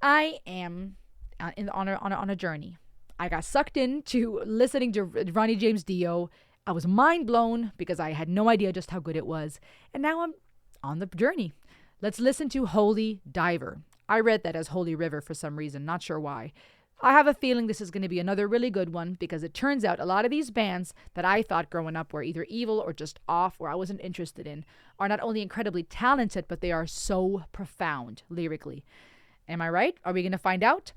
I am on a journey. I got sucked into listening to Ronnie James Dio. I was mind blown because I had no idea just how good it was. And now I'm on the journey. Let's listen to Holy Diver. I read that as Holy River for some reason, not sure why. I have a feeling this is going to be another really good one because it turns out a lot of these bands that I thought growing up were either evil or just off or I wasn't interested in are not only incredibly talented, but they are so profound lyrically. Am I right? Are we going to find out?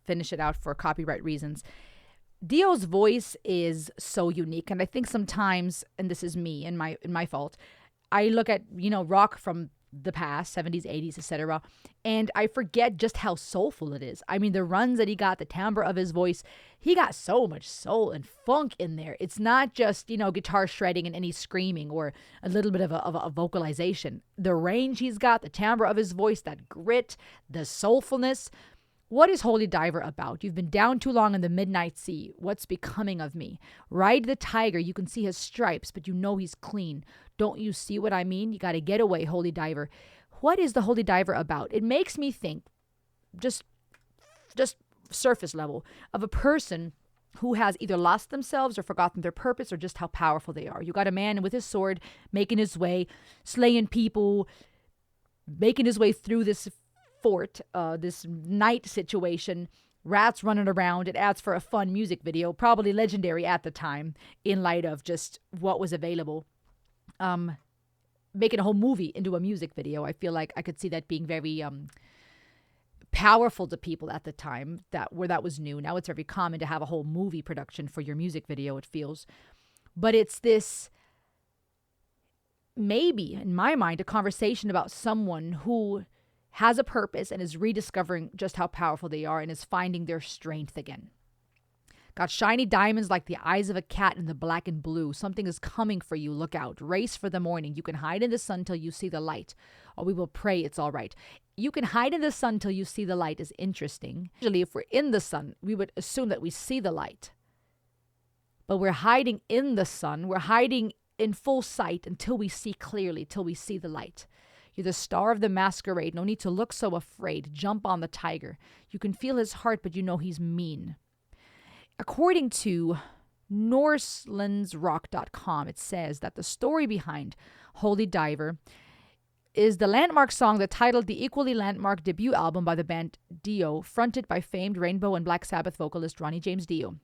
Finish it out for copyright reasons. Dio's voice is so unique, and I think sometimes, and this is me and my fault, I look at, rock from the past, 70s, 80s, etc., and I forget just how soulful it is. I mean, the runs that he got, the timbre of his voice, he got so much soul and funk in there. It's not just, guitar shredding and any screaming or a little bit of a vocalization. The range he's got, the timbre of his voice, that grit, the soulfulness. What is Holy Diver about? You've been down too long in the midnight sea. What's becoming of me? Ride the tiger. You can see his stripes, but you know he's clean. Don't you see what I mean? You got to get away, Holy Diver. What is the Holy Diver about? It makes me think, just surface level, of a person who has either lost themselves or forgotten their purpose or just how powerful they are. You got a man with his sword making his way, slaying people, making his way through this fort, this night situation, rats running around. It adds for a fun music video, probably legendary at the time in light of just what was available. Making a whole movie into a music video, I feel like I could see that being very powerful to people at the time that was new. Now it's very common to have a whole movie production for your music video, it feels. But it's this, maybe in my mind, a conversation about someone who has a purpose and is rediscovering just how powerful they are and is finding their strength again. Got shiny diamonds like the eyes of a cat in the black and blue. Something is coming for you. Look out. Race for the morning. You can hide in the sun till you see the light. Or we will pray it's all right. You can hide in the sun till you see the light is interesting. Usually if we're in the sun, we would assume that we see the light. But we're hiding in the sun. We're hiding in full sight until we see clearly, till we see the light. You're the star of the masquerade. No need to look so afraid. Jump on the tiger. You can feel his heart, but you know he's mean. According to NorselandsRock.com, it says that the story behind Holy Diver is the landmark song that titled the equally landmark debut album by the band Dio, fronted by famed Rainbow and Black Sabbath vocalist Ronnie James Dio.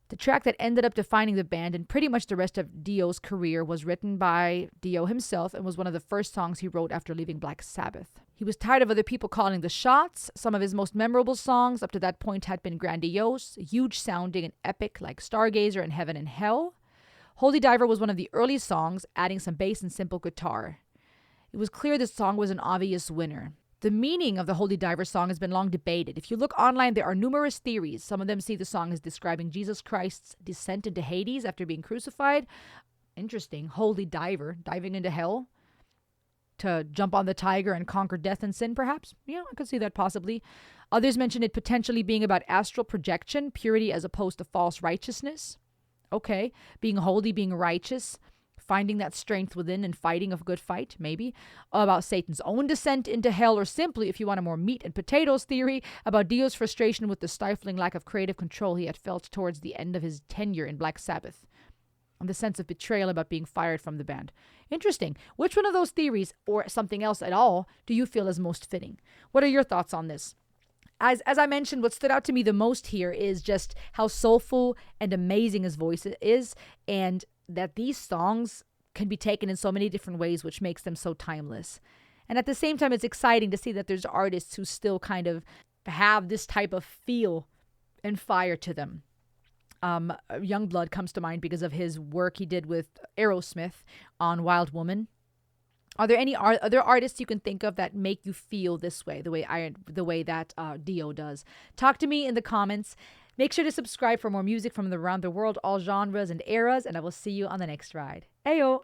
The track that ended up defining the band and pretty much the rest of Dio's career was written by Dio himself and was one of the first songs he wrote after leaving Black Sabbath. He was tired of other people calling the shots. Some of his most memorable songs up to that point had been grandiose, huge sounding and epic, like Stargazer and Heaven and Hell. Holy Diver was one of the early songs, adding some bass and simple guitar. It was clear this song was an obvious winner. The meaning of the Holy Diver song has been long debated. If you look online, there are numerous theories. Some of them see the song as describing Jesus Christ's descent into Hades after being crucified. Interesting. Holy Diver, diving into hell to jump on the tiger and conquer death and sin, perhaps? Yeah, I could see that possibly. Others mention it potentially being about astral projection, purity as opposed to false righteousness. Okay. Being holy, being righteous, finding that strength within and fighting a good fight, maybe. About Satan's own descent into hell, or simply, if you want a more meat and potatoes theory, about Dio's frustration with the stifling lack of creative control he had felt towards the end of his tenure in Black Sabbath, and the sense of betrayal about being fired from the band. Interesting. Which one of those theories, or something else at all, do you feel is most fitting? What are your thoughts on this? As I mentioned, what stood out to me the most here is just how soulful and amazing his voice is, and that these songs can be taken in so many different ways, which makes them so timeless. And at the same time, it's exciting to see that there's artists who still kind of have this type of feel and fire to them. Youngblood comes to mind because of his work he did with Aerosmith on Wild Woman. Are there any other artists you can think of that make you feel this way, the way that Dio does? Talk to me in the comments. Make sure to subscribe for more music from around the world, all genres and eras, and I will see you on the next ride. Ayo!